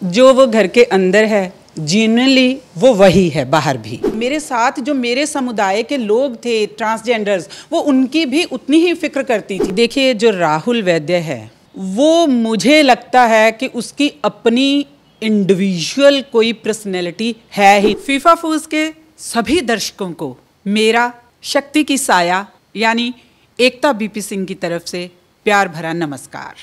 जो वो घर के अंदर है जेन्युइनली वो वही है बाहर भी। मेरे साथ जो मेरे समुदाय के लोग थे ट्रांसजेंडर्स, वो उनकी भी उतनी ही फिक्र करती थी। देखिए जो राहुल वैद्य है वो मुझे लगता है कि उसकी अपनी इंडिविजुअल कोई पर्सनैलिटी है ही। फीफा फूज के सभी दर्शकों को मेरा शक्ति की साया यानी एकता बीपी सिंह की तरफ से प्यार भरा नमस्कार।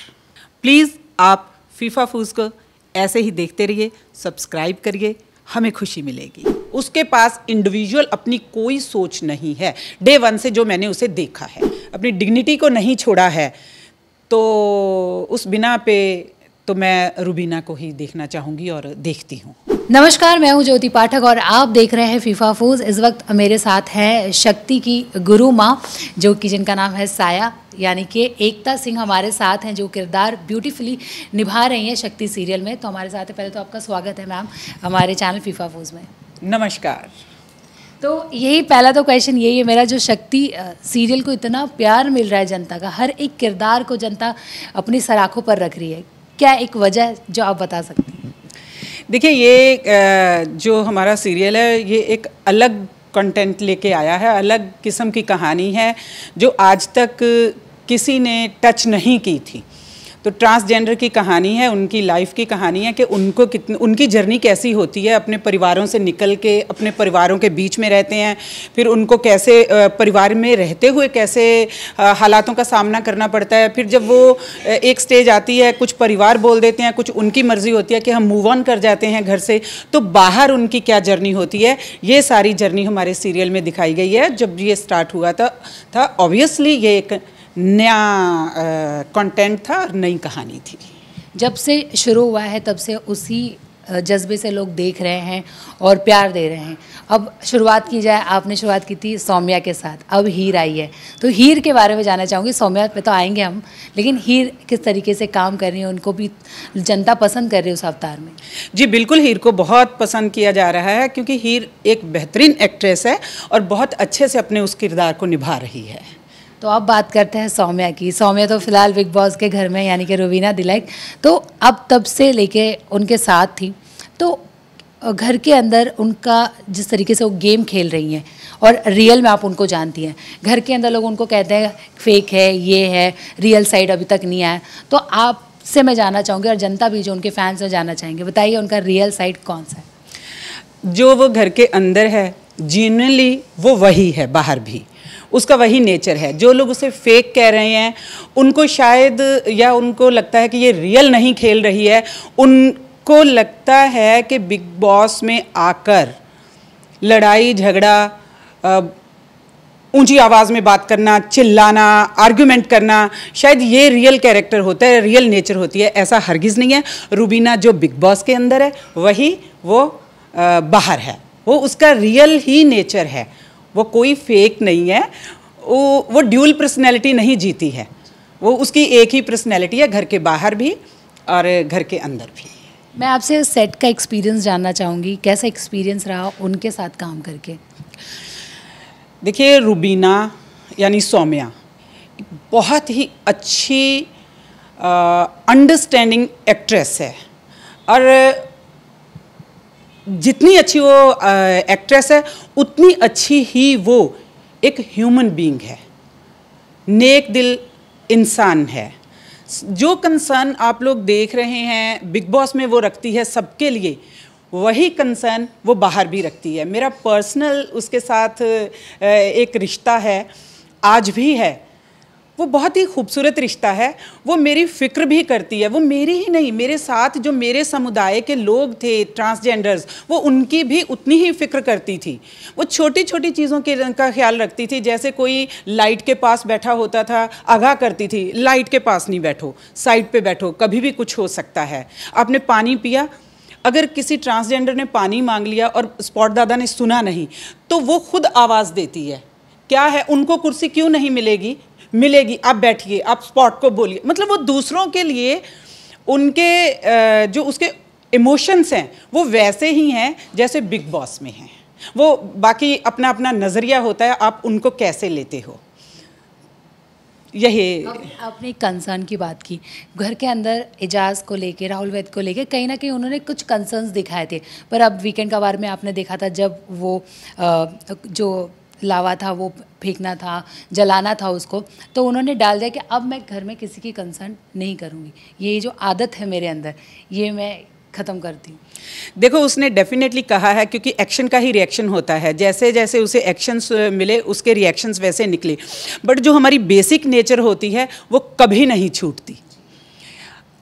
प्लीज़ आप फीफा फूज को ऐसे ही देखते रहिए, सब्सक्राइब करिए, हमें खुशी मिलेगी। उसके पास इंडिविजुअल अपनी कोई सोच नहीं है। डे वन से जो मैंने उसे देखा है, अपनी डिग्निटी को नहीं छोड़ा है, तो उस बिना पे तो मैं रुबीना को ही देखना चाहूँगी और देखती हूँ। नमस्कार, मैं हूँ ज्योति पाठक और आप देख रहे हैं फीफा फूज। इस वक्त मेरे साथ है शक्ति की गुरु माँ, जो कि जिनका नाम है साया, यानी कि एकता सिंह हमारे साथ हैं, जो किरदार ब्यूटीफुली निभा रही हैं शक्ति सीरियल में। तो हमारे साथ है, पहले तो आपका स्वागत है मैम हमारे चैनल फीफा फूज में। नमस्कार। तो यही पहला तो क्वेश्चन यही है मेरा, जो शक्ति सीरियल को इतना प्यार मिल रहा है जनता का, हर एक किरदार को जनता अपनी सराखों पर रख रही है, क्या एक वजह है जो आप बता सकते हैं? देखिए ये जो हमारा सीरियल है ये एक अलग कंटेंट लेके आया है, अलग किस्म की कहानी है जो आज तक किसी ने टच नहीं की थी। तो ट्रांसजेंडर की कहानी है, उनकी लाइफ की कहानी है कि उनको कितनी उनकी जर्नी कैसी होती है, अपने परिवारों से निकल के अपने परिवारों के बीच में रहते हैं, फिर उनको कैसे परिवार में रहते हुए कैसे हालातों का सामना करना पड़ता है। फिर जब वो एक स्टेज आती है, कुछ परिवार बोल देते हैं, कुछ उनकी मर्जी होती है कि हम मूव ऑन कर जाते हैं घर से, तो बाहर उनकी क्या जर्नी होती है, ये सारी जर्नी हमारे सीरियल में दिखाई गई है। जब ये स्टार्ट हुआ था ऑब्वियसली ये एक नया कंटेंट था, नई कहानी थी। जब से शुरू हुआ है तब से उसी जज्बे से लोग देख रहे हैं और प्यार दे रहे हैं। अब शुरुआत की जाए, आपने शुरुआत की थी सौम्या के साथ, अब हीर आई है, तो हीर के बारे में जानना चाहूँगी। सौम्या पे तो आएंगे हम, लेकिन हीर किस तरीके से काम कर रही है, उनको भी जनता पसंद कर रही है उस अवतार में? जी बिल्कुल, हीर को बहुत पसंद किया जा रहा है क्योंकि हीर एक बेहतरीन एक्ट्रेस है और बहुत अच्छे से अपने उस किरदार को निभा रही है। तो अब बात करते हैं सौम्या की। सौम्या तो फिलहाल बिग बॉस के घर में, यानी कि रुबीना दिलाइक, तो अब तब से लेके उनके साथ थी, तो घर के अंदर उनका जिस तरीके से वो गेम खेल रही हैं और रियल में आप उनको जानती हैं, घर के अंदर लोग उनको कहते हैं फेक है, ये है, रियल साइड अभी तक नहीं आया, तो आपसे मैं जानना चाहूँगी और जनता भी जो उनके फैंस हैं जानना चाहेंगे, बताइए उनका रियल साइड कौन सा है? जो वो घर के अंदर है जेन्युइनली वो वही है बाहर भी, उसका वही नेचर है। जो लोग उसे फेक कह रहे हैं उनको शायद, या उनको लगता है कि ये रियल नहीं खेल रही है, उनको लगता है कि बिग बॉस में आकर लड़ाई झगड़ा, ऊंची आवाज़ में बात करना, चिल्लाना, आर्गुमेंट करना, शायद ये रियल कैरेक्टर होता है, रियल नेचर होती है। ऐसा हरगिज़ नहीं है। रुबीना जो बिग बॉस के अंदर है वही वो बाहर है, वो उसका रियल ही नेचर है, वो कोई फेक नहीं है। वो ड्यूल पर्सनैलिटी नहीं जीती है, वो उसकी एक ही पर्सनैलिटी है, घर के बाहर भी और घर के अंदर भी। मैं आपसे सेट का एक्सपीरियंस जानना चाहूँगी, कैसा एक्सपीरियंस रहा उनके साथ काम करके? देखिए रुबीना यानी सौम्या बहुत ही अच्छी अंडरस्टैंडिंग एक्ट्रेस है, और जितनी अच्छी वो एक्ट्रेस है उतनी अच्छी ही वो एक ह्यूमन बीइंग है, नेक दिल इंसान है। जो कंसर्न आप लोग देख रहे हैं बिग बॉस में वो रखती है सबके लिए, वही कंसर्न वो बाहर भी रखती है। मेरा पर्सनल उसके साथ एक रिश्ता है, आज भी है, वो बहुत ही खूबसूरत रिश्ता है। वो मेरी फ़िक्र भी करती है, वो मेरी ही नहीं, मेरे साथ जो मेरे समुदाय के लोग थे ट्रांसजेंडर्स, वो उनकी भी उतनी ही फ़िक्र करती थी। वो छोटी छोटी चीज़ों का ख्याल रखती थी, जैसे कोई लाइट के पास बैठा होता था, आगाह करती थी लाइट के पास नहीं बैठो, साइड पे बैठो, कभी भी कुछ हो सकता है। आपने पानी पिया, अगर किसी ट्रांसजेंडर ने पानी मांग लिया और स्पॉट दादा ने सुना नहीं, तो वो खुद आवाज़ देती है, क्या है, उनको कुर्सी क्यों नहीं मिलेगी, मिलेगी, आप बैठिए, आप स्पॉट को बोलिए। मतलब वो दूसरों के लिए उनके जो उसके इमोशंस हैं वो वैसे ही हैं जैसे बिग बॉस में हैं। वो बाकी अपना अपना नज़रिया होता है, आप उनको कैसे लेते हो, यही। आपने कंसर्न की बात की, घर के अंदर एजाज को लेके, राहुल वैद्य को लेके कहीं ना कहीं उन्होंने कुछ कंसर्न्स दिखाए थे, पर अब वीकेंड का वार में आपने देखा था जब वो जो लावा था वो फेंकना था, जलाना था उसको, तो उन्होंने डाल दिया कि अब मैं घर में किसी की कंसर्न नहीं करूँगी, ये जो आदत है मेरे अंदर ये मैं ख़त्म करती हूँ। देखो, उसने डेफिनेटली कहा है, क्योंकि एक्शन का ही रिएक्शन होता है, जैसे जैसे उसे एक्शंस मिले उसके रिएक्शंस वैसे निकले, बट जो हमारी बेसिक नेचर होती है वो कभी नहीं छूटती।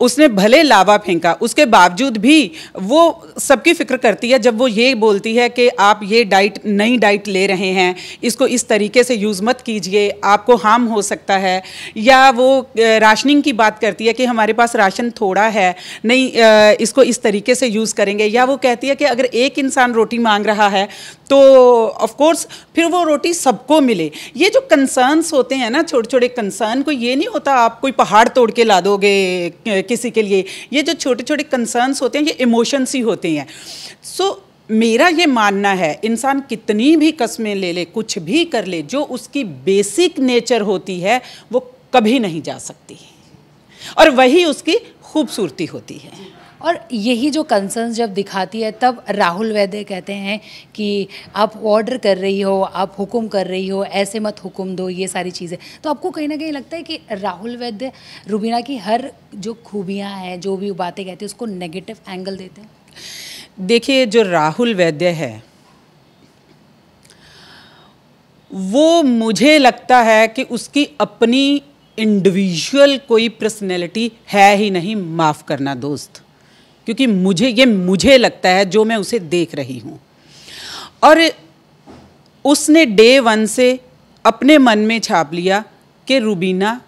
उसने भले लावा फेंका, उसके बावजूद भी वो सबकी फिक्र करती है। जब वो ये बोलती है कि आप ये डाइट, नई डाइट ले रहे हैं, इसको इस तरीके से यूज़ मत कीजिए, आपको हार्म हो सकता है, या वो राशनिंग की बात करती है कि हमारे पास राशन थोड़ा है, नहीं इसको इस तरीके से यूज़ करेंगे, या वो कहती है कि अगर एक इंसान रोटी मांग रहा है तो ऑफ कोर्स फिर वो रोटी सबको मिले। ये जो कंसर्न्स होते हैं ना, छोटे छोटे कंसर्न, को ये नहीं होता आप कोई पहाड़ तोड़ के ला दोगे किसी के लिए। ये जो छोटे छोटे कंसर्न्स होते हैं ये इमोशंस ही होते हैं। सो मेरा ये मानना है, इंसान कितनी भी कस्में ले ले, कुछ भी कर ले, जो उसकी बेसिक नेचर होती है वो कभी नहीं जा सकती, और वही उसकी खूबसूरती होती है। और यही जो कंसर्न जब दिखाती है तब राहुल वैद्य कहते हैं कि आप ऑर्डर कर रही हो, आप हुक्म कर रही हो, ऐसे मत हुक्म दो, ये सारी चीज़ें। तो आपको कहीं ना कहीं लगता है कि राहुल वैद्य रुबीना की हर जो खूबियां हैं, जो भी बातें कहते हैं, उसको नेगेटिव एंगल देते हैं? देखिए, जो राहुल वैद्य है वो, मुझे लगता है कि उसकी अपनी इंडिविजुअल कोई पर्सनैलिटी है ही नहीं, माफ़ करना दोस्त, क्योंकि मुझे लगता है, जो मैं उसे देख रही हूँ, और उसने डे वन से अपने मन में छाप लिया कि रुबीना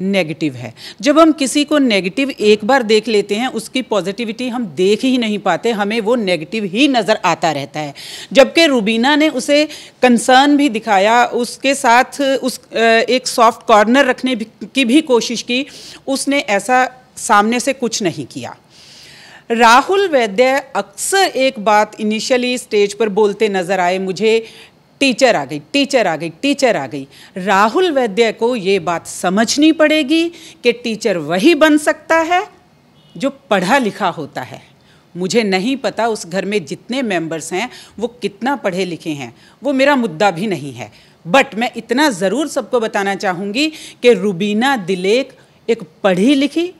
नेगेटिव है। जब हम किसी को नेगेटिव एक बार देख लेते हैं, उसकी पॉजिटिविटी हम देख ही नहीं पाते, हमें वो नेगेटिव ही नज़र आता रहता है। जबकि रुबीना ने उसे कंसर्न भी दिखाया, उसके साथ एक सॉफ्ट कॉर्नर रखने की भी कोशिश की, उसने ऐसा सामने से कुछ नहीं किया। राहुल वैद्य अक्सर एक बात इनिशियली स्टेज पर बोलते नजर आए मुझे, टीचर आ गई, टीचर आ गई, टीचर आ गई। राहुल वैद्य को ये बात समझनी पड़ेगी कि टीचर वही बन सकता है जो पढ़ा लिखा होता है। मुझे नहीं पता उस घर में जितने मेंबर्स हैं वो कितना पढ़े लिखे हैं, वो मेरा मुद्दा भी नहीं है, बट मैं इतना ज़रूर सबको बताना चाहूँगी कि रुबीना दिलेक एक पढ़ी लिखी,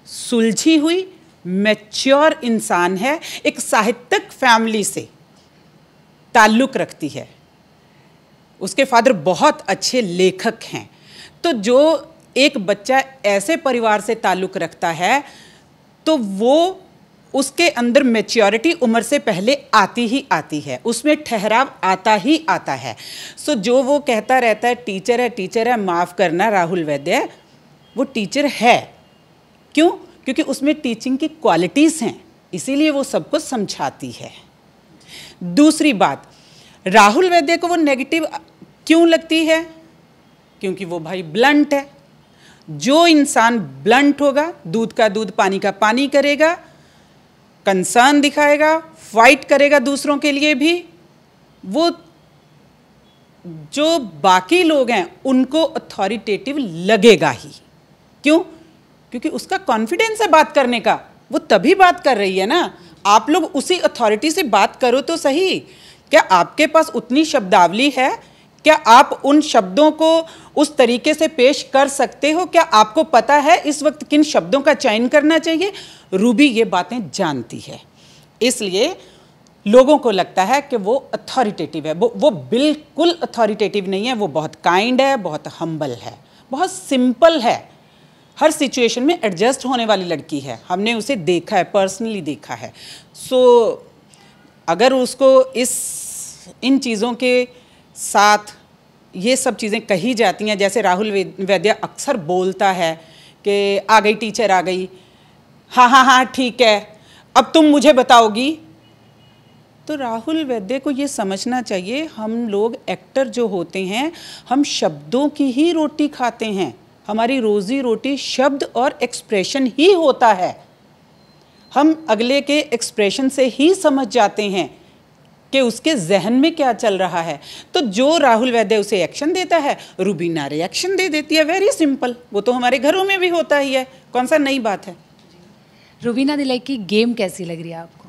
सुलझी हुई, मैच्योर इंसान है, एक साहित्यिक फैमिली से ताल्लुक़ रखती है, उसके फादर बहुत अच्छे लेखक हैं। तो जो एक बच्चा ऐसे परिवार से ताल्लुक़ रखता है तो वो, उसके अंदर मैच्योरिटी उम्र से पहले आती ही आती है, उसमें ठहराव आता ही आता है। सो जो वो कहता रहता है टीचर है, टीचर है, माफ़ करना राहुल वैद्य, वो टीचर है। क्यों? क्योंकि उसमें टीचिंग की क्वालिटीज़ हैं, इसीलिए वो सबको समझाती है। दूसरी बात, राहुल वैद्य को वो नेगेटिव क्यों लगती है? क्योंकि वो भाई ब्लंट है। जो इंसान ब्लंट होगा, दूध का दूध पानी का पानी करेगा, कंसर्न दिखाएगा, फाइट करेगा दूसरों के लिए भी, वो जो बाकी लोग हैं उनको अथॉरिटेटिव लगेगा ही। क्यों? क्योंकि उसका कॉन्फिडेंस है बात करने का, वो तभी बात कर रही है ना। आप लोग उसी अथॉरिटी से बात करो तो सही। क्या आपके पास उतनी शब्दावली है? क्या आप उन शब्दों को उस तरीके से पेश कर सकते हो? क्या आपको पता है इस वक्त किन शब्दों का चयन करना चाहिए? रूबी ये बातें जानती है, इसलिए लोगों को लगता है कि वो अथॉरिटेटिव है। वो बिल्कुल अथॉरिटेटिव नहीं है, वो बहुत काइंड है, बहुत हम्बल है, बहुत सिंपल है, हर सिचुएशन में एडजस्ट होने वाली लड़की है। हमने उसे देखा है, पर्सनली देखा है। सो अगर उसको इन चीज़ों के साथ ये सब चीज़ें कही जाती हैं, जैसे राहुल वैद्य अक्सर बोलता है कि आ गई टीचर आ गई, हाँ हाँ हाँ ठीक है, अब तुम मुझे बताओगी, तो राहुल वैद्य को ये समझना चाहिए, हम लोग एक्टर जो होते हैं, हम शब्दों की ही रोटी खाते हैं। हमारी रोज़ी रोटी शब्द और एक्सप्रेशन ही होता है। हम अगले के एक्सप्रेशन से ही समझ जाते हैं कि उसके जहन में क्या चल रहा है। तो जो राहुल वैद्य उसे एक्शन देता है, रुबीना रिएक्शन दे देती है। वेरी सिंपल, वो तो हमारे घरों में भी होता ही है, कौन सा नई बात है। रुबीना दिलाइक की गेम कैसी लग रही है आपको?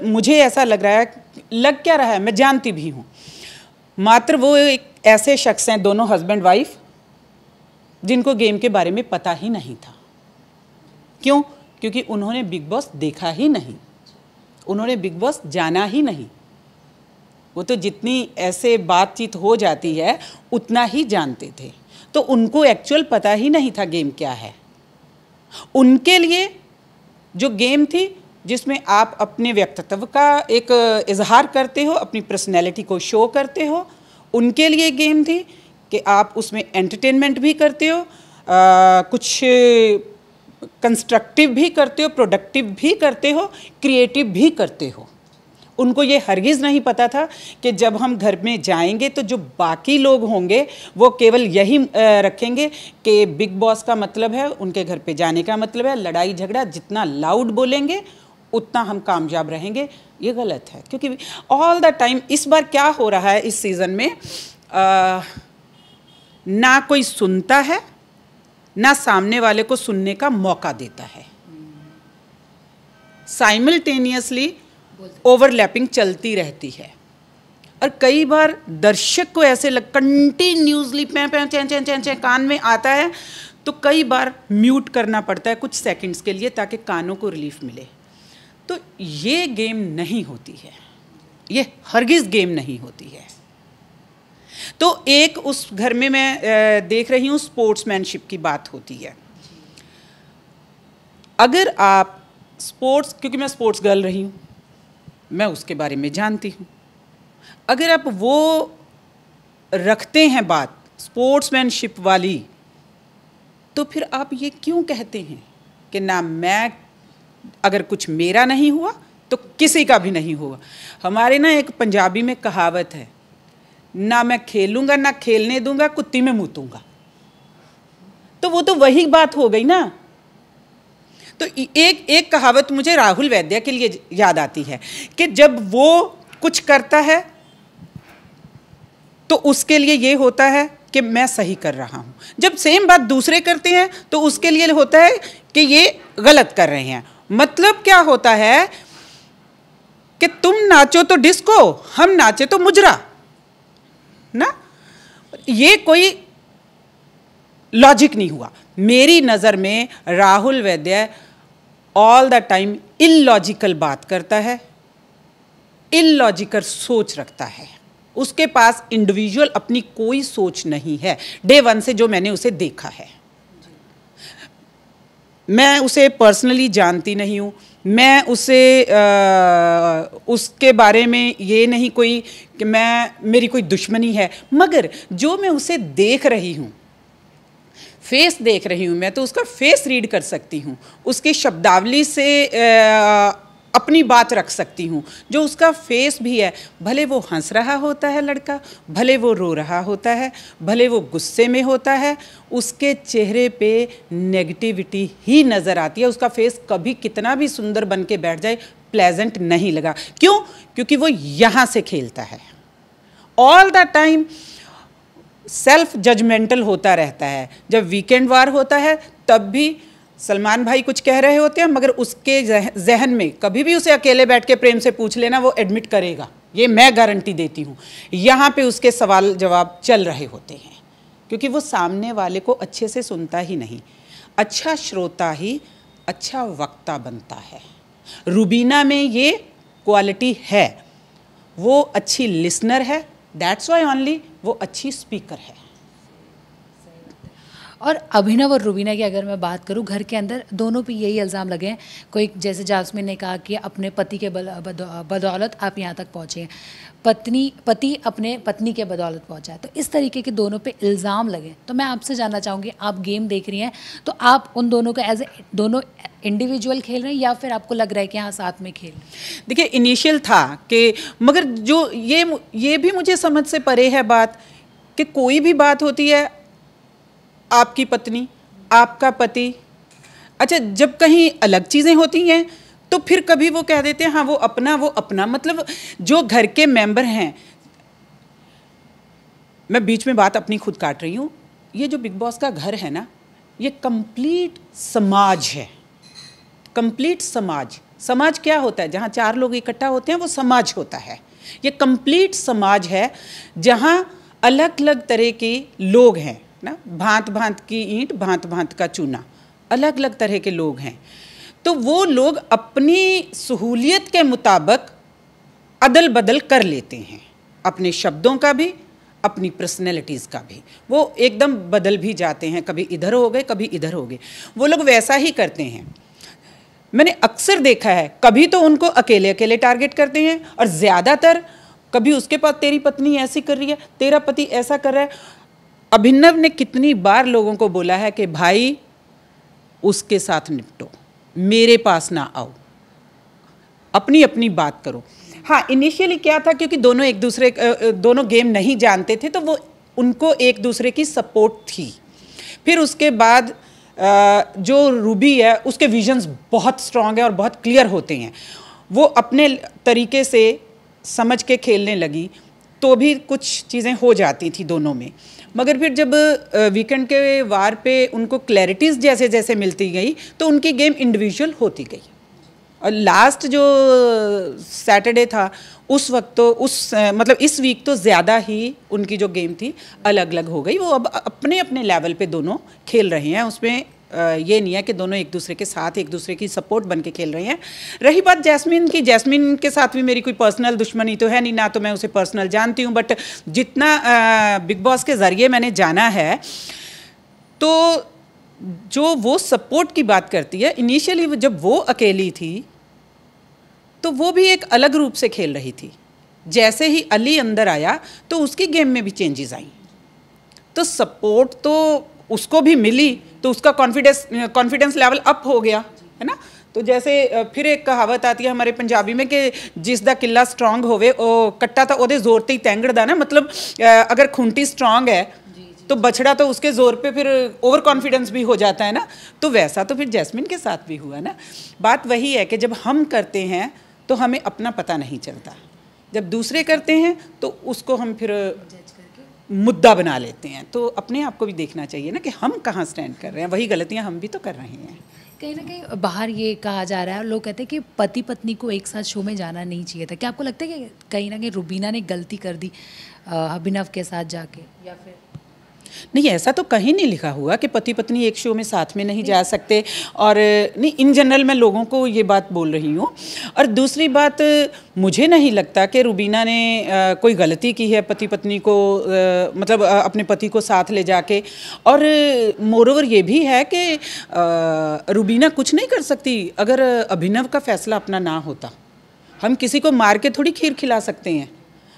मुझे ऐसा लग रहा है, लग क्या रहा है, मैं जानती भी हूँ, मात्र वो एक ऐसे शख्स हैं, दोनों हस्बैंड वाइफ, जिनको गेम के बारे में पता ही नहीं था। क्यों? क्योंकि उन्होंने बिग बॉस देखा ही नहीं, उन्होंने बिग बॉस जाना ही नहीं। वो तो जितनी ऐसे बातचीत हो जाती है उतना ही जानते थे, तो उनको एक्चुअल पता ही नहीं था गेम क्या है। उनके लिए जो गेम थी, जिसमें आप अपने व्यक्तित्व का एक इजहार करते हो, अपनी पर्सनैलिटी को शो करते हो, उनके लिए गेम थी कि आप उसमें एंटरटेनमेंट भी करते हो, कुछ कंस्ट्रक्टिव भी करते हो, प्रोडक्टिव भी करते हो, क्रिएटिव भी करते हो। उनको ये हरगिज़ नहीं पता था कि जब हम घर में जाएंगे तो जो बाकी लोग होंगे वो केवल यही रखेंगे कि बिग बॉस का मतलब है, उनके घर पे जाने का मतलब है लड़ाई झगड़ा, जितना लाउड बोलेंगे उतना हम कामयाब रहेंगे। ये गलत है, क्योंकि ऑल द टाइम इस बार क्या हो रहा है इस सीज़न में, ना कोई सुनता है, ना सामने वाले को सुनने का मौका देता है। साइमल्टेनियसली ओवरलैपिंग चलती रहती है, और कई बार दर्शक को ऐसे कंटिन्यूसली पे कान में आता है, तो कई बार म्यूट करना पड़ता है कुछ सेकंड्स के लिए, ताकि कानों को रिलीफ मिले। तो ये गेम नहीं होती है, ये हरगिज़ गेम नहीं होती है। तो एक उस घर में मैं देख रही हूँ स्पोर्ट्समैनशिप की बात होती है। अगर आप स्पोर्ट्स, क्योंकि मैं स्पोर्ट्स गर्ल रही हूँ, मैं उसके बारे में जानती हूँ, अगर आप वो रखते हैं बात स्पोर्ट्समैनशिप वाली, तो फिर आप ये क्यों कहते हैं कि ना मैं, अगर कुछ मेरा नहीं हुआ तो किसी का भी नहीं हुआ। हमारे ना एक पंजाबी में कहावत है, ना मैं खेलूंगा ना खेलने दूंगा, कुत्ती में मूतूंगा। तो वो तो वही बात हो गई ना। तो एक कहावत मुझे राहुल वैद्य के लिए याद आती है कि जब वो कुछ करता है तो उसके लिए ये होता है कि मैं सही कर रहा हूँ, जब सेम बात दूसरे करते हैं तो उसके लिए होता है कि ये गलत कर रहे हैं। मतलब क्या होता है कि तुम नाचो तो डिस्को, हम नाचे तो मुजरा ना। ये कोई लॉजिक नहीं हुआ मेरी नज़र में। Rahul Vaidya all the time illogical बात करता है, इलॉजिकल सोच रखता है। उसके पास इंडिविजुअल अपनी कोई सोच नहीं है, डे वन से जो मैंने उसे देखा है। मैं उसे पर्सनली जानती नहीं हूँ, मैं उसे उसके बारे में ये नहीं कोई कि मेरी कोई दुश्मनी है, मगर जो मैं उसे देख रही हूँ, फेस देख रही हूँ, मैं तो उसका फेस रीड कर सकती हूँ, उसकी शब्दावली से अपनी बात रख सकती हूँ। जो उसका फेस भी है, भले वो हंस रहा होता है लड़का, भले वो रो रहा होता है, भले वो गुस्से में होता है, उसके चेहरे पे नेगेटिविटी ही नज़र आती है। उसका फेस कभी कितना भी सुंदर बन के बैठ जाए, प्लेजेंट नहीं लगा। क्यों? क्योंकि वो यहाँ से खेलता है, all the time self judgmental होता रहता है। जब वीकेंड वार होता है तब भी सलमान भाई कुछ कह रहे होते हैं, मगर उसके जहन में कभी भी उसे अकेले बैठ के प्रेम से पूछ लेना, वो एडमिट करेगा, ये मैं गारंटी देती हूँ। यहाँ पे उसके सवाल जवाब चल रहे होते हैं, क्योंकि वो सामने वाले को अच्छे से सुनता ही नहीं। अच्छा श्रोता ही अच्छा वक्ता बनता है। रुबीना में ये क्वालिटी है, वो अच्छी लिसनर है, दैट्स वाई ओनली वो अच्छी स्पीकर है। और अभिनव और रुबीना की अगर मैं बात करूं, घर के अंदर दोनों पे यही इल्ज़ाम लगे हैं। कोई जैसे जास्मिन ने कहा कि अपने पति के बदौलत आप यहाँ तक पहुँचे हैं, पति अपने पत्नी के बदौलत पहुँचा है। तो इस तरीके के दोनों पे इल्ज़ाम लगे। तो मैं आपसे जानना चाहूँगी, आप गेम देख रही हैं तो आप उन दोनों को एज ए दोनों इंडिविजुअल खेल रहे हैं या फिर आपको लग रहा है कि हाँ साथ में खेल? देखिए, इनिशियल था कि, मगर जो ये भी मुझे समझ से परे है बात कि कोई भी बात होती है, आपकी पत्नी, आपका पति, अच्छा जब कहीं अलग चीज़ें होती हैं तो फिर कभी वो कह देते हैं हाँ वो अपना, मतलब जो घर के मेंबर हैं, मैं बीच में बात अपनी खुद काट रही हूँ, ये जो बिग बॉस का घर है ना, ये कंप्लीट समाज है, कंप्लीट समाज। समाज क्या होता है? जहाँ 4 लोग इकट्ठा होते हैं वो समाज होता है। ये कंप्लीट समाज है जहाँ अलग अलग तरह के लोग हैं ना, भांत भांत की ईंट भांत भांत का चूना, अलग अलग तरह के लोग हैं। तो वो लोग अपनी सहूलियत के मुताबिक अदल बदल कर लेते हैं, अपने शब्दों का भी, अपनी पर्सनैलिटीज़ का भी, वो एकदम बदल भी जाते हैं, कभी इधर हो गए कभी इधर हो गए। वो लोग वैसा ही करते हैं। मैंने अक्सर देखा है, कभी तो उनको अकेले अकेले टारगेट करते हैं, और ज़्यादातर कभी उसके पास तेरी पत्नी ऐसी कर रही है, तेरा पति ऐसा कर रहा है। अभिनव ने कितनी बार लोगों को बोला है कि भाई उसके साथ निपटो, मेरे पास ना आओ, अपनी अपनी बात करो। हाँ, इनिशियली क्या था, क्योंकि दोनों गेम नहीं जानते थे, तो वो उनको एक दूसरे की सपोर्ट थी। फिर उसके बाद जो रूबी है उसके विजन्स बहुत स्ट्रांग है और बहुत क्लियर होते हैं, वो अपने तरीके से समझ के खेलने लगी, तो भी कुछ चीज़ें हो जाती थी दोनों में। मगर फिर जब वीकेंड के वार पे उनको क्लैरिटीज़ जैसे जैसे मिलती गई, तो उनकी गेम इंडिविजुअल होती गई। और लास्ट जो सैटरडे था, उस वक्त तो मतलब इस वीक तो ज़्यादा ही उनकी जो गेम थी अलग अलग हो गई। वो अब अपने अपने लेवल पे दोनों खेल रहे हैं, उसमें ये नहीं है कि दोनों एक दूसरे के साथ एक दूसरे की सपोर्ट बन के खेल रहे हैं। रही बात जैस्मिन की, जैस्मिन के साथ भी मेरी कोई पर्सनल दुश्मनी तो है नहीं, ना तो मैं उसे पर्सनल जानती हूँ, बट जितना बिग बॉस के ज़रिए मैंने जाना है, तो जो वो सपोर्ट की बात करती है, इनिशियली जब वो अकेली थी तो वो भी एक अलग रूप से खेल रही थी। जैसे ही अली अंदर आया तो उसकी गेम में भी चेंजेस आई, तो सपोर्ट तो उसको भी मिली, तो उसका कॉन्फिडेंस लेवल अप हो गया, है ना। तो जैसे फिर एक कहावत आती है हमारे पंजाबी में कि जिस दा किला स्ट्रांग होवे ओ कट्टा तो ओदे जोर ते ही तैंगड़दा ना, मतलब अगर खूंटी स्ट्रांग है तो बछड़ा तो उसके जोर पे फिर ओवर कॉन्फिडेंस भी हो जाता है ना। तो वैसा तो फिर जैस्मिन के साथ भी हुआ ना। बात वही है कि जब हम करते हैं तो हमें अपना पता नहीं चलता, जब दूसरे करते हैं तो उसको हम फिर मुद्दा बना लेते हैं। तो अपने आप को भी देखना चाहिए ना कि हम कहाँ स्टैंड कर रहे हैं, वही गलतियाँ हम भी तो कर रहे हैं। कहीं ना कहीं बाहर ये कहा जा रहा है, और लोग कहते हैं कि पति पत्नी को एक साथ शो में जाना नहीं चाहिए था। क्या आपको लगता है कि कहीं ना कहीं रुबीना ने गलती कर दी अभिनव के साथ जाके, या फिर नहीं? ऐसा तो कहीं नहीं लिखा हुआ कि पति पत्नी एक शो में साथ में नहीं जा सकते। और नहीं, इन जनरल मैं लोगों को ये बात बोल रही हूँ। और दूसरी बात, मुझे नहीं लगता कि रुबीना ने कोई गलती की है पति पत्नी को मतलब अपने पति को साथ ले जाके। और मोरोवर ये भी है कि रुबीना कुछ नहीं कर सकती अगर अभिनव का फैसला अपना ना होता। हम किसी को मार के थोड़ी खीर खिला सकते हैं।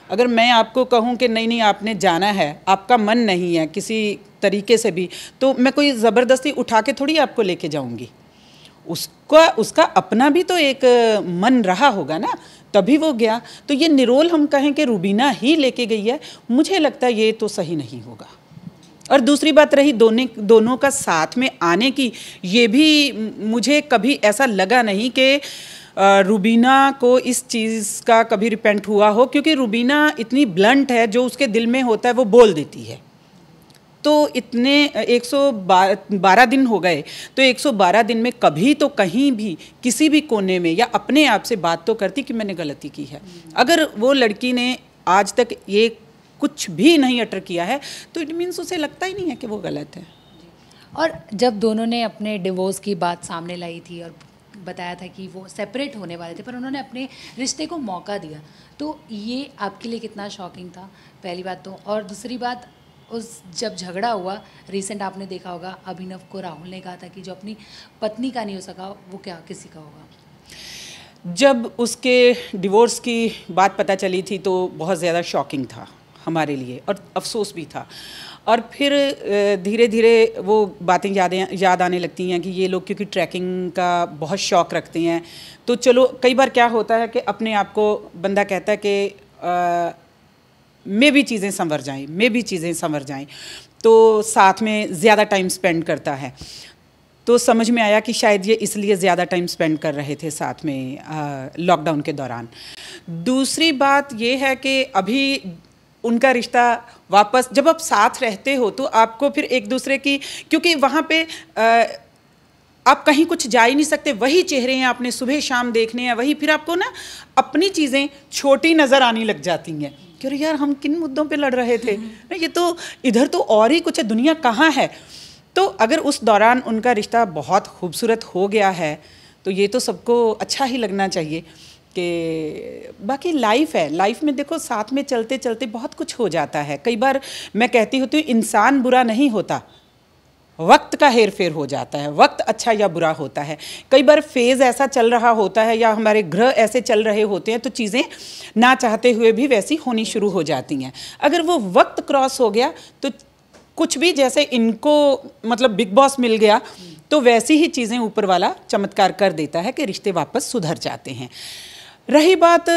अगर मैं आपको कहूँ कि नहीं नहीं आपने जाना है, आपका मन नहीं है किसी तरीके से भी, तो मैं कोई ज़बरदस्ती उठा के थोड़ी आपको लेके जाऊँगी। उसका अपना भी तो एक मन रहा होगा ना, तभी वो गया। तो ये निरोल हम कहें कि रुबीना ही लेके गई है, मुझे लगता है ये तो सही नहीं होगा। और दूसरी बात रही दोनों का साथ में आने की, ये भी मुझे कभी ऐसा लगा नहीं कि रुबीना को इस चीज़ का कभी रिपेंट हुआ हो, क्योंकि रुबीना इतनी ब्लंट है, जो उसके दिल में होता है वो बोल देती है। तो इतने 112 दिन हो गए, तो 112 दिन में कभी तो कहीं भी किसी भी कोने में या अपने आप से बात तो करती कि मैंने गलती की है। अगर वो लड़की ने आज तक ये कुछ भी नहीं अटर किया है, तो इट मीन्स उसे लगता ही नहीं है कि वो गलत है। और जब दोनों ने अपने डिवोर्स की बात सामने लाई थी और बताया था कि वो सेपरेट होने वाले थे, पर उन्होंने अपने रिश्ते को मौका दिया, तो ये आपके लिए कितना शॉकिंग था, पहली बात तो। और दूसरी बात, उस जब झगड़ा हुआ रिसेंट, आपने देखा होगा अभिनव को राहुल ने कहा था कि जो अपनी पत्नी का नहीं हो सका वो क्या किसी का होगा। जब उसके डिवोर्स की बात पता चली थी तो बहुत ज़्यादा शॉकिंग था हमारे लिए, और अफसोस भी था। और फिर धीरे धीरे वो बातें याद आने लगती हैं कि ये लोग क्योंकि ट्रैकिंग का बहुत शौक़ रखते हैं, तो चलो कई बार क्या होता है कि अपने आप को बंदा कहता है कि मैं भी चीज़ें संवर जाएं, तो साथ में ज़्यादा टाइम स्पेंड करता है। तो समझ में आया कि शायद ये इसलिए ज़्यादा टाइम स्पेंड कर रहे थे साथ में लॉकडाउन के दौरान। दूसरी बात ये है कि अभी उनका रिश्ता वापस, जब आप साथ रहते हो तो आपको फिर एक दूसरे की, क्योंकि वहाँ पे आप कहीं कुछ जा ही नहीं सकते, वही चेहरे हैं आपने सुबह शाम देखने हैं, वही फिर आपको ना अपनी चीज़ें छोटी नज़र आने लग जाती हैं कि अरे यार हम किन मुद्दों पे लड़ रहे थे, ये तो इधर तो और ही कुछ है, दुनिया कहाँ है। तो अगर उस दौरान उनका रिश्ता बहुत खूबसूरत हो गया है तो ये तो सबको अच्छा ही लगना चाहिए। कि बाकी लाइफ है, लाइफ में देखो साथ में चलते चलते बहुत कुछ हो जाता है। कई बार मैं कहती होती हूँ इंसान बुरा नहीं होता, वक्त का हेर फेर हो जाता है, वक्त अच्छा या बुरा होता है। कई बार फेज़ ऐसा चल रहा होता है या हमारे ग्रह ऐसे चल रहे होते हैं तो चीज़ें ना चाहते हुए भी वैसी होनी शुरू हो जाती हैं। अगर वो वक्त क्रॉस हो गया तो कुछ भी, जैसे इनको मतलब बिग बॉस मिल गया तो वैसी ही चीज़ें ऊपर वाला चमत्कार कर देता है कि रिश्ते वापस सुधर जाते हैं। रही बात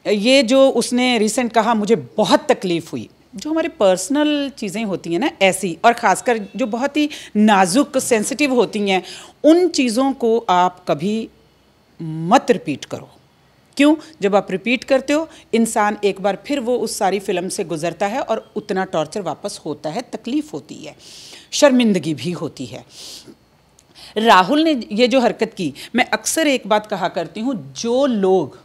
ये जो उसने रिसेंट कहा, मुझे बहुत तकलीफ़ हुई। जो हमारे पर्सनल चीज़ें होती हैं ना ऐसी, और ख़ासकर जो बहुत ही नाजुक सेंसिटिव होती हैं, उन चीज़ों को आप कभी मत रिपीट करो। क्यों? जब आप रिपीट करते हो इंसान एक बार फिर वो उस सारी फिल्म से गुजरता है और उतना टॉर्चर वापस होता है, तकलीफ़ होती है, शर्मिंदगी भी होती है। राहुल ने ये जो हरकत की, मैं अक्सर एक बात कहा करती हूँ, जो लोग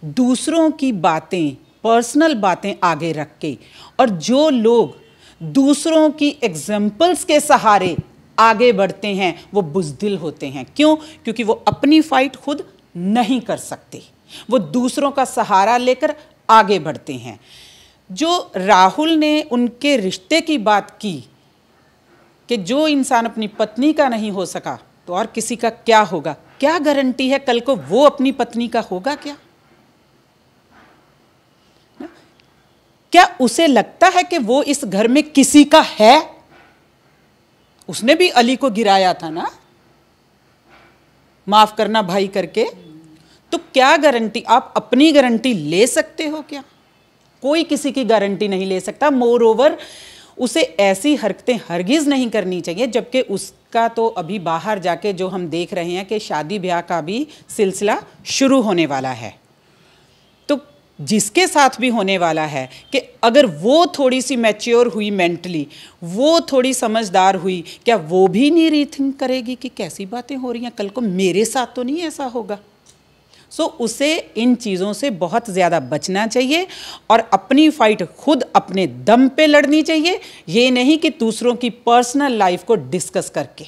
दूसरों की बातें, पर्सनल बातें आगे रख के, और जो लोग दूसरों की एग्जाम्पल्स के सहारे आगे बढ़ते हैं वो बुज़दिल होते हैं। क्यों? क्योंकि वो अपनी फाइट खुद नहीं कर सकते, वो दूसरों का सहारा लेकर आगे बढ़ते हैं। जो राहुल ने उनके रिश्ते की बात की कि जो इंसान अपनी पत्नी का नहीं हो सका तो और किसी का क्या होगा, क्या गारंटी है कल को वो अपनी पत्नी का होगा? क्या उसे लगता है कि वो इस घर में किसी का है? उसने भी अली को गिराया था ना, माफ करना भाई करके। तो क्या गारंटी, आप अपनी गारंटी ले सकते हो क्या? कोई किसी की गारंटी नहीं ले सकता। मोर ओवर उसे ऐसी हरकतें हरगिज नहीं करनी चाहिए, जबकि उसका तो अभी बाहर जाके जो हम देख रहे हैं कि शादी ब्याह का भी सिलसिला शुरू होने वाला है। तो जिसके साथ भी होने वाला है कि अगर वो थोड़ी सी मैच्योर हुई मेंटली, वो थोड़ी समझदार हुई, क्या वो भी नहीं रीथिंक करेगी कि कैसी बातें हो रही हैं, कल को मेरे साथ तो नहीं ऐसा होगा? सो उसे इन चीज़ों से बहुत ज़्यादा बचना चाहिए और अपनी फाइट खुद अपने दम पे लड़नी चाहिए, ये नहीं कि दूसरों की पर्सनल लाइफ को डिस्कस करके।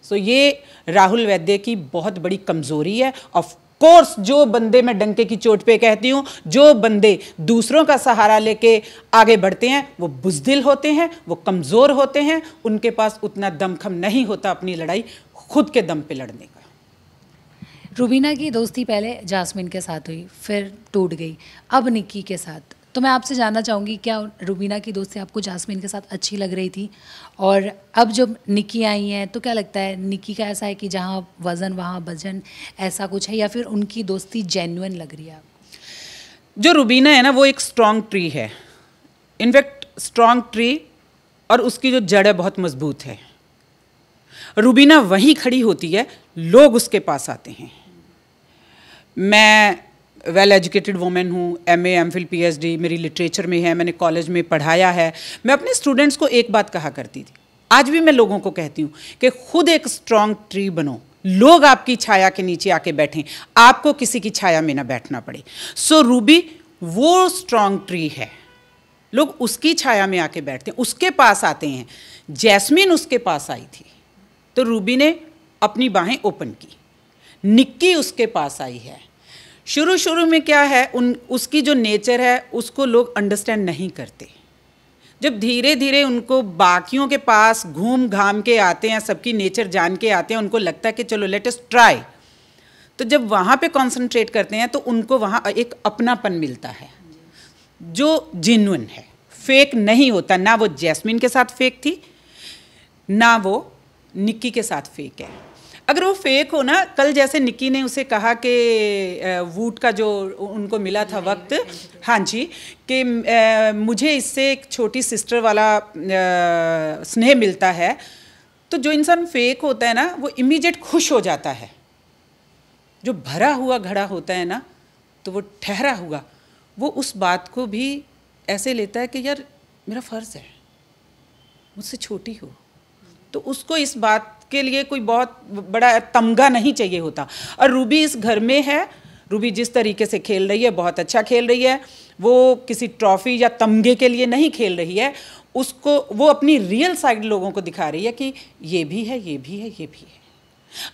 सो ये राहुल वैद्य की बहुत बड़ी कमज़ोरी है। ऑफ कोर्स जो बंदे, मैं डंके की चोट पे कहती हूँ, जो बंदे दूसरों का सहारा लेके आगे बढ़ते हैं वो बुज़दिल होते हैं, वो कमज़ोर होते हैं, उनके पास उतना दमखम नहीं होता अपनी लड़ाई खुद के दम पे लड़ने का। रुबीना की दोस्ती पहले जास्मिन के साथ हुई, फिर टूट गई, अब निक्की के साथ। तो मैं आपसे जानना चाहूँगी, क्या रुबीना की दोस्ती आपको जास्मिन के साथ अच्छी लग रही थी? और अब जब निक्की आई हैं तो क्या लगता है, निक्की का ऐसा है कि जहाँ वज़न वहाँ भजन, ऐसा कुछ है, या फिर उनकी दोस्ती जेन्युइन लग रही है आपको? जो रुबीना है ना वो एक स्ट्रॉन्ग ट्री है, इनफैक्ट स्ट्रॉन्ग ट्री, और उसकी जो जड़ है बहुत मजबूत है। रुबीना वहीं खड़ी होती है, लोग उसके पास आते हैं। मैं वेल एजुकेटेड वुमेन हूँ, MA MPhil PhD मेरी लिटरेचर में है, मैंने कॉलेज में पढ़ाया है। मैं अपने स्टूडेंट्स को एक बात कहा करती थी, आज भी मैं लोगों को कहती हूँ कि खुद एक स्ट्रॉन्ग ट्री बनो, लोग आपकी छाया के नीचे आके बैठें, आपको किसी की छाया में ना बैठना पड़े। सो रूबी वो स्ट्रॉन्ग ट्री है, लोग उसकी छाया में आके बैठते हैं, उसके पास आते हैं। जैस्मिन उसके पास आई थी तो रूबी ने अपनी बाहें ओपन की, निक्की उसके पास आई है। शुरू में क्या है, उसकी जो नेचर है उसको लोग अंडरस्टैंड नहीं करते। जब धीरे धीरे उनको बाकियों के पास घूम घाम के आते हैं, सबकी नेचर जान के आते हैं, उनको लगता है कि चलो लेट अस ट्राई, तो जब वहाँ पे कंसंट्रेट करते हैं तो उनको वहाँ एक अपनापन मिलता है जो जेन्युइन है, फेक नहीं होता। ना वो जैस्मिन के साथ फेक थी, ना वो निक्की के साथ फेक है। अगर वो फेक हो ना, कल जैसे निक्की ने उसे कहा कि वूट का जो उनको मिला था वक्त, हाँ जी, कि मुझे इससे एक छोटी सिस्टर वाला स्नेह मिलता है, तो जो इंसान फेक होता है ना वो इमीडिएट खुश हो जाता है, जो भरा हुआ घड़ा होता है ना तो वो ठहरा हुआ, वो उस बात को भी ऐसे लेता है कि यार मेरा फ़र्ज़ है, मुझसे छोटी हो, तो उसको इस बात के लिए कोई बहुत बड़ा तमगा नहीं चाहिए होता। और रूबी इस घर में है, रूबी जिस तरीके से खेल रही है बहुत अच्छा खेल रही है, वो किसी ट्रॉफी या तमगे के लिए नहीं खेल रही है, उसको वो अपनी रियल साइड लोगों को दिखा रही है कि ये भी है, ये भी है, ये भी है।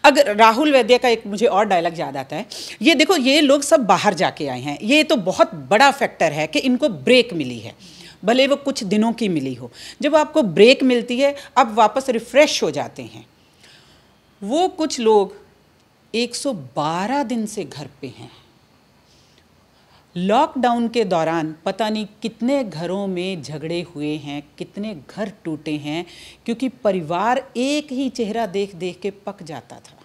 अगर राहुल वैद्य का एक मुझे और डायलॉग याद आता है, ये देखो ये लोग सब बाहर जाके आए हैं, ये तो बहुत बड़ा फैक्टर है कि इनको ब्रेक मिली है, भले वो कुछ दिनों की मिली हो। जब आपको ब्रेक मिलती है आप वापस रिफ्रेश हो जाते हैं। वो कुछ लोग 112 दिन से घर पे हैं। लॉकडाउन के दौरान पता नहीं कितने घरों में झगड़े हुए हैं, कितने घर टूटे हैं, क्योंकि परिवार एक ही चेहरा देख देख के पक जाता था।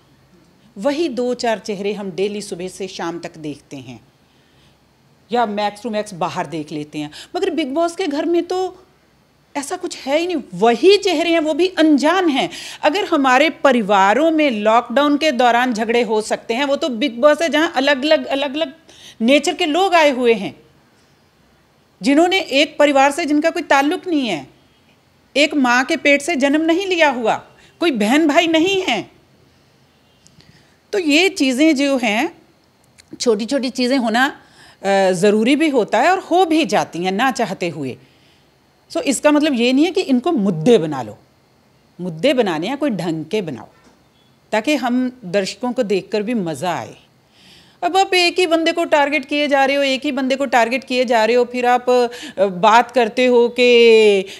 वही 2-4 चेहरे हम डेली सुबह से शाम तक देखते हैं या मैक्स टू मैक्स बाहर देख लेते हैं, मगर बिग बॉस के घर में तो ऐसा कुछ है ही नहीं। वही चेहरे हैं, वो भी अनजान हैं। अगर हमारे परिवारों में लॉकडाउन के दौरान झगड़े हो सकते हैं, वो तो बिग बॉस है जहाँ अलग अलग नेचर के लोग आए हुए हैं, जिन्होंने एक परिवार से जिनका कोई ताल्लुक नहीं है, एक माँ के पेट से जन्म नहीं लिया हुआ, कोई बहन भाई नहीं है। तो ये चीज़ें जो हैं, छोटी छोटी चीज़ें होना ज़रूरी भी होता है और हो भी जाती हैं ना चाहते हुए। सो इसका मतलब ये नहीं है कि इनको मुद्दे बना लो, मुद्दे बनाने हैं कोई ढंग के बनाओ ताकि हम दर्शकों को देखकर भी मज़ा आए। अब आप एक ही बंदे को टारगेट किए जा रहे हो, एक ही बंदे को टारगेट किए जा रहे हो, फिर आप बात करते हो कि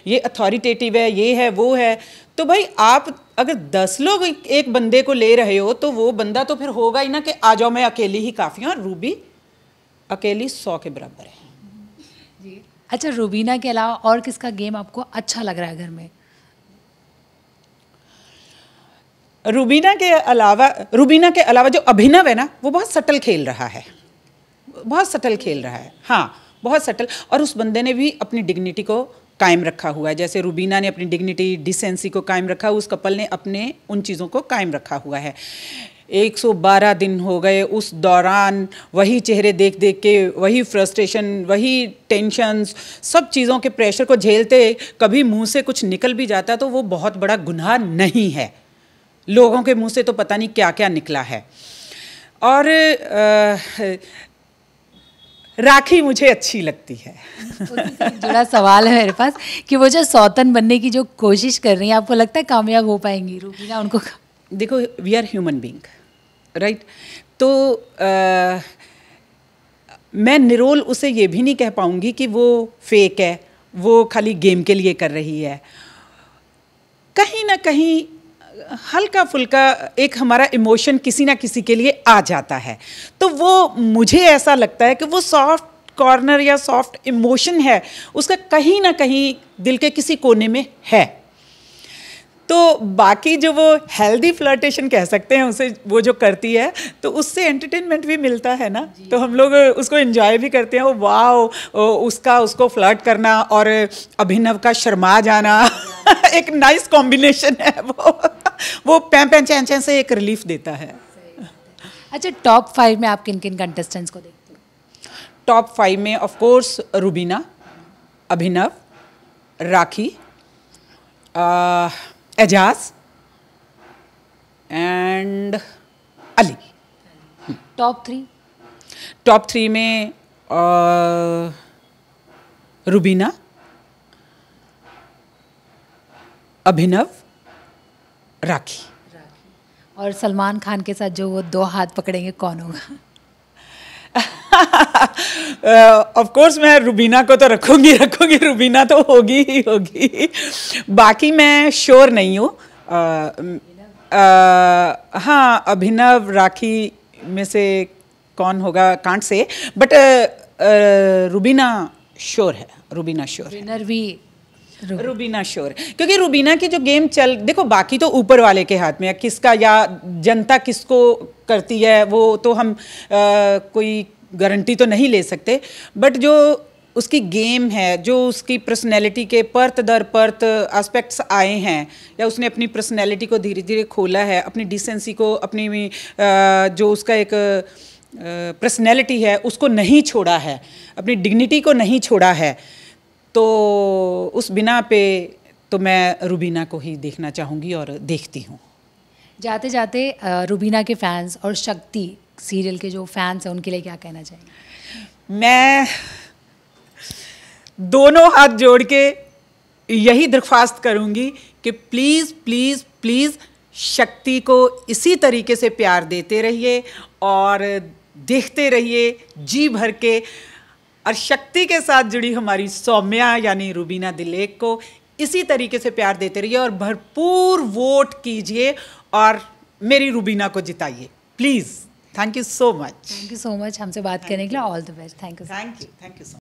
ये अथॉरिटेटिव है, ये है, वो है। तो भाई आप अगर 10 लोग एक बंदे को ले रहे हो तो वो बंदा तो फिर होगा ही ना कि आ जाओ मैं अकेली ही काफ़ी हूँ। और रूबी अकेली 100 के बराबर है जी। अच्छा, रूबीना के अलावा और किसका गेम आपको अच्छा लग रहा है घर में? रूबीना के अलावा जो अभिनव है ना, वो बहुत सटल खेल रहा है, बहुत सटल खेल रहा है। हाँ, बहुत सटल। और उस बंदे ने भी अपनी डिग्निटी को कायम रखा हुआ है। जैसे रूबीना ने अपनी डिग्निटी, डिसेंसी को कायम रखा, उस कपल ने अपने उन चीज़ों को कायम रखा हुआ है। 112 दिन हो गए, उस दौरान वही चेहरे देख देख के, वही फ्रस्ट्रेशन, वही टेंशन्स, सब चीज़ों के प्रेशर को झेलते कभी मुंह से कुछ निकल भी जाता तो वो बहुत बड़ा गुनाह नहीं है। लोगों के मुंह से तो पता नहीं क्या क्या निकला है। और राखी मुझे अच्छी लगती है। जुड़ा सवाल है मेरे पास कि वो जो सौतन बनने की जो कोशिश कर रही हैं, आपको लगता है कामयाब हो पाएंगी रूबीना उनको? देखो, we are human being, right? तो मैं निरोल उसे ये भी नहीं कह पाऊंगी कि वो फेक है, वो खाली गेम के लिए कर रही है। कहीं ना कहीं हल्का फुल्का एक हमारा इमोशन किसी ना किसी के लिए आ जाता है, तो वो मुझे ऐसा लगता है कि वो सॉफ्ट कॉर्नर या सॉफ्ट इमोशन है, उसका कहीं ना कहीं दिल के किसी कोने में है। तो बाकी जो वो हेल्दी फ्लर्टेशन कह सकते हैं उसे, वो जो करती है तो उससे एंटरटेनमेंट भी मिलता है ना, तो हम लोग उसको एंजॉय भी करते हैं। वाह, उसको फ्लर्ट करना और अभिनव का शर्मा जाना एक नाइस कॉम्बिनेशन है। वो पैं चैन चैन से एक रिलीफ देता है। अच्छा, टॉप 5 में आप किन किन कंटेस्टेंट्स को देखते हो? टॉप 5 में of course Rubina, Abhinav, Rakhi, Aijaz and Ali. Top 3? Top 3 में रूबीना, अभिनव, राखी। और सलमान खान के साथ जो वो 2 हाथ पकड़ेंगे, कौन होगा? ऑफ कोर्स मैं रूबीना को तो रखूंगी, रूबीना तो होगी ही होगी। बाकी मैं श्योर नहीं हूँ। हाँ, अभिनव, राखी में से कौन होगा can't say, but Rubina sure है, रूबीना श्योर है। विनर भी रूबीना श्योर, क्योंकि रूबीना की जो गेम देखो बाकी तो ऊपर वाले के हाथ में है, किसका या जनता किसको करती है वो तो हम कोई गारंटी तो नहीं ले सकते, बट जो उसकी गेम है, जो उसकी पर्सनैलिटी के परत दर परत एस्पेक्ट्स आए हैं, या उसने अपनी पर्सनैलिटी को धीरे धीरे खोला है, अपनी डिसेंसी को, अपनी जो उसका एक पर्सनैलिटी है उसको नहीं छोड़ा है, अपनी डिग्निटी को नहीं छोड़ा है, तो उस बिना पे तो मैं रुबीना को ही देखना चाहूँगी और देखती हूँ। जाते जाते रुबीना के फैंस और शक्ति सीरियल के जो फैंस हैं उनके लिए क्या कहना चाहेंगे? मैं दोनों हाथ जोड़ के यही दरख्वास्त करूंगी कि प्लीज़ प्लीज़ प्लीज़ शक्ति को इसी तरीके से प्यार देते रहिए और देखते रहिए जी भर के, और शक्ति के साथ जुड़ी हमारी सौम्या यानी रुबीना दिलेक को इसी तरीके से प्यार देते रहिए और भरपूर वोट कीजिए और मेरी रुबीना को जिताइए please. Thank you so much. Thank you so much हमसे बात करने के लिए। All the best. Thank you. Thank you so much.